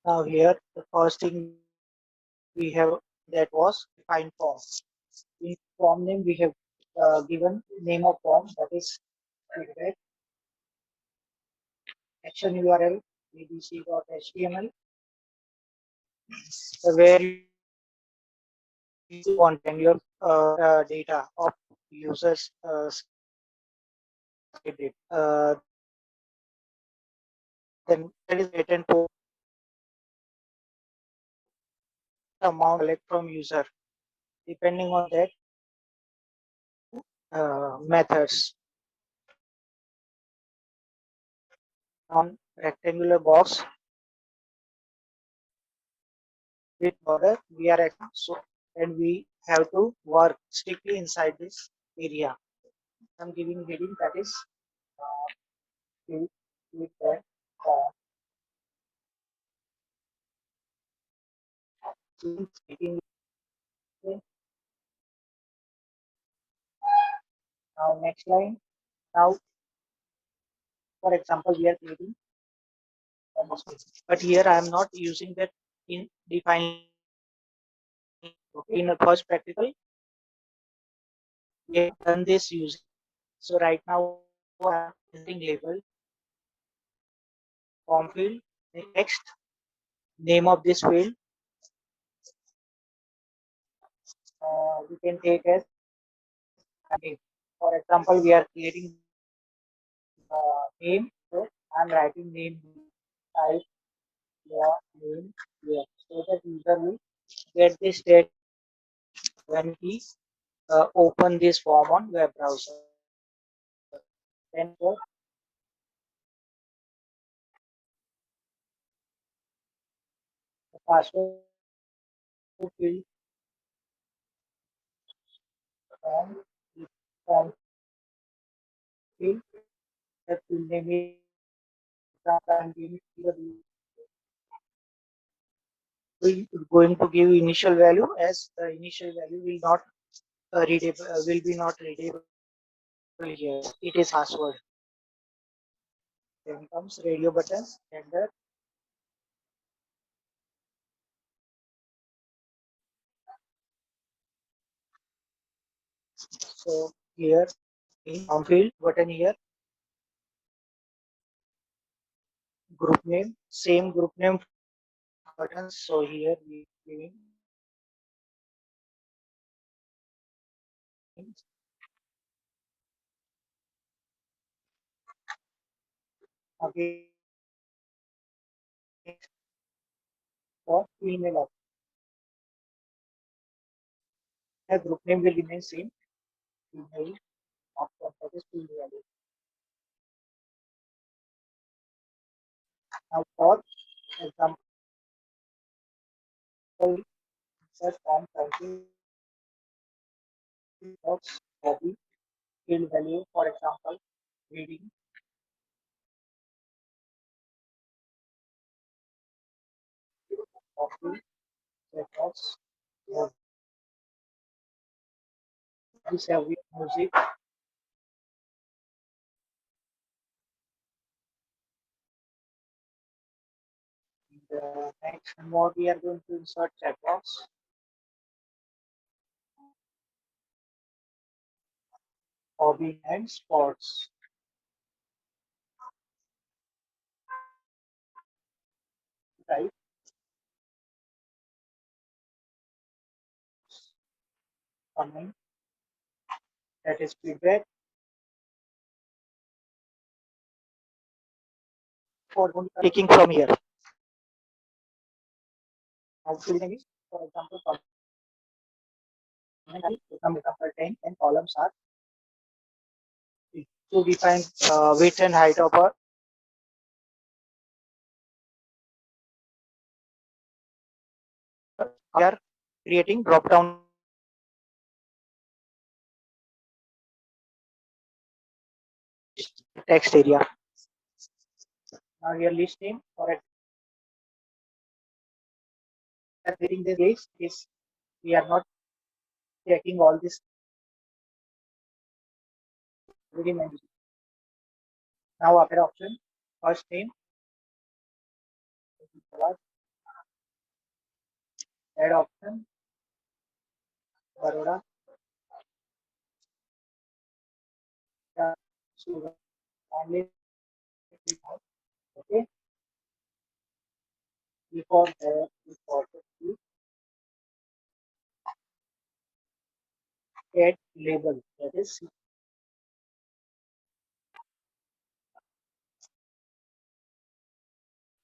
Now here the first thing we have that was define form. In form name we have given name of form, that is feedback, action URL abc.html, where you contain your data of users then that is written to amount collect from user. Depending on that, methods on rectangular box with border we are at, so and we have to work strictly inside this area. I'm giving heading, that is with with that uh, speaking. Now next line. Now for example we are creating almost, but here I am not using that in define. Okay, in the first practical we have done this using. So right now I am using label, form field, text, name of this field. We can take as name. For example, we are creating name. So I'm writing name. Type your name here, so that user will get this text when he open this form on web browser. Then for the password field form, the form field, the field name is we going to give initial value, as the initial value will not readable, will be not readable here. It is password. Then comes radio button, enter. So here in form field button here, group name, same group name buttons. So here we giving again for email option. The group name will remain same. Email option, that is field value. Now for example, insert form title box hobby field value. For example, reading copy checkbox. This have with music. The next more we are going to insert checkbox, hobby and sports. Right? Comment, that is feedback for taking from here. Now filling is, for example, comment become example 10 and columns are to define width and height of a, we are creating drop down text area. Now here list name, for creating this list is we are not checking all this very manually. Now after option, first name, Add option, Baroda, student, only click on, okay. Before that, before the add label, that is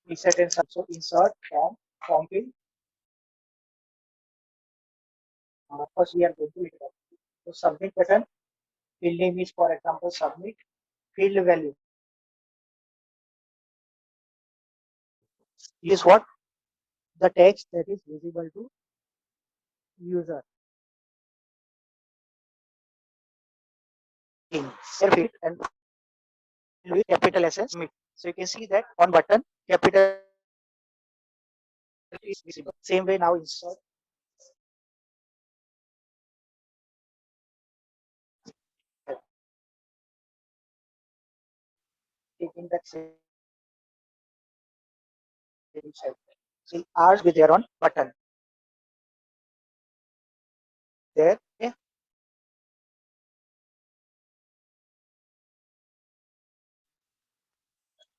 reset and so insert form field. First we are going to it. So submit button, field name is for example submit, field value is what the text that is visible to user. In field and with capital S and submit. So you can see that on button capital is visible. Same way now insert taking that same shape. See ours with their on button there. Okay.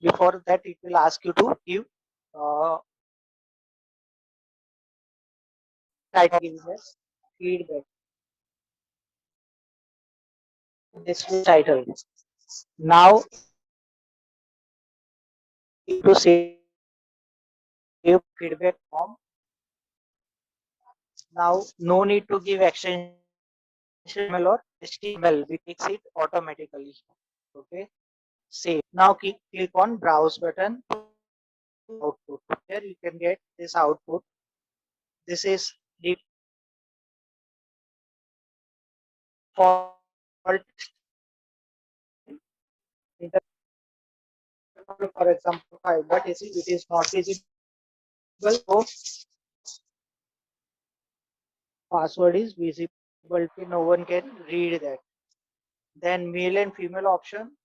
Before that, it will ask you to give title gives us feedback. This is title. Now to save feedback form. Now no need to give extension HTML or HTML. We fix it automatically. Okay. Save. Now click on browse button. Output. Here you can get this output. This is the default. For example, what is it? It is not visible. So password is visible. No one can read that. Then male and female option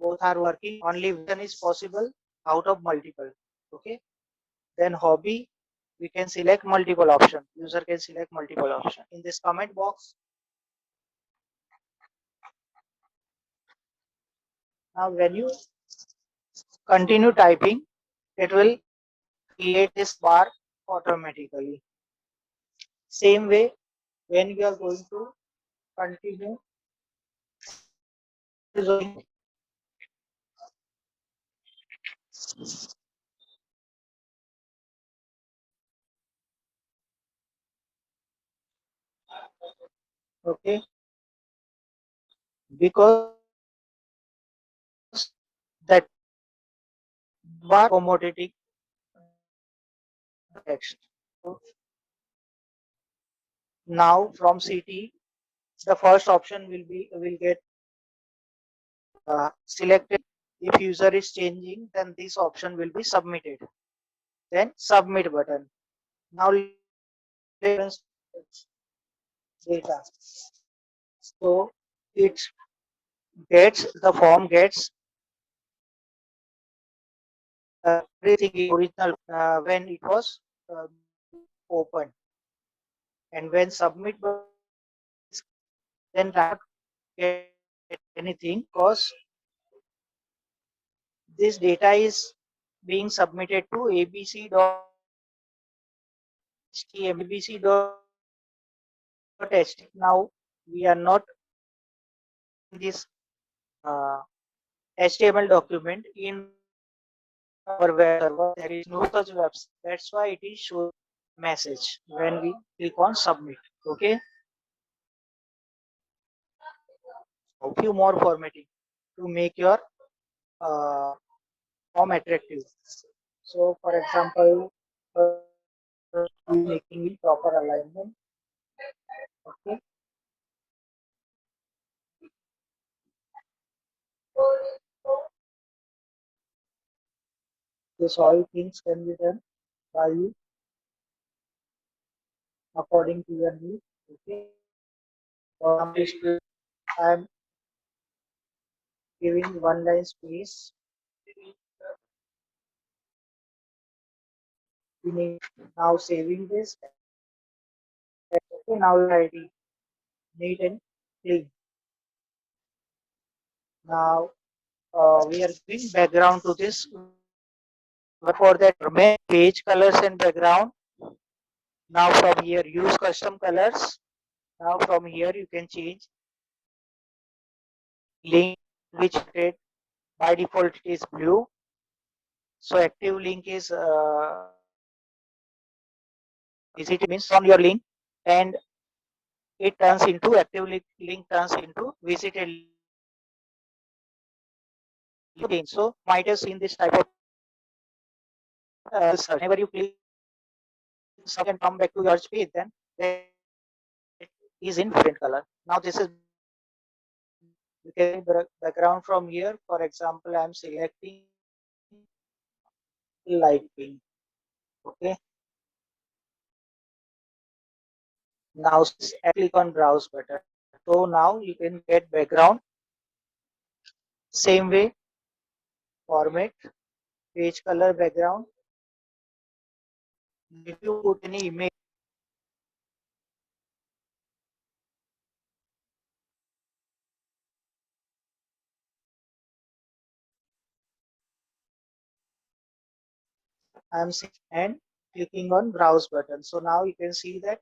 both are working. Only one is possible out of multiple. Okay. Then hobby, we can select multiple option. User can select multiple option. In this comment box, now when you continue typing, it will create this bar automatically. Same way, when you are going to continue, okay, because that bar commodity text. Now from CT, the first option will get selected. If user is changing, then this option will be submitted. Then submit button. Now data. So it gets the form gets everything original when it was open, and when submit then not get anything because this data is being submitted to abc.html. Now we are not this uh, HTML document in our web server. There is no such website. That's why it is showing message when we click on submit. Okay. A few more formatting to make your uh, form attractive. So, for example, making it proper alignment. Okay. This all things can be done by you according to your need. Okay. For example, I am giving one line space name. Now saving this. Okay, now your ID neat and clean. Now we are giving background to this. For that page colors and background. Now from here use custom colors. Now from here you can change link which it by default it is blue. So active link is visited means on your link and it turns into active link turns into visited again. So might have seen this type of whenever you click something and come back to your page, then that is in different color. Now this is you can background from here. For example, I am selecting light pink. Okay. Now click on browse button. So now you can get background. Same way format page color background. If you put any image, I am and clicking on browse button. So now you can see that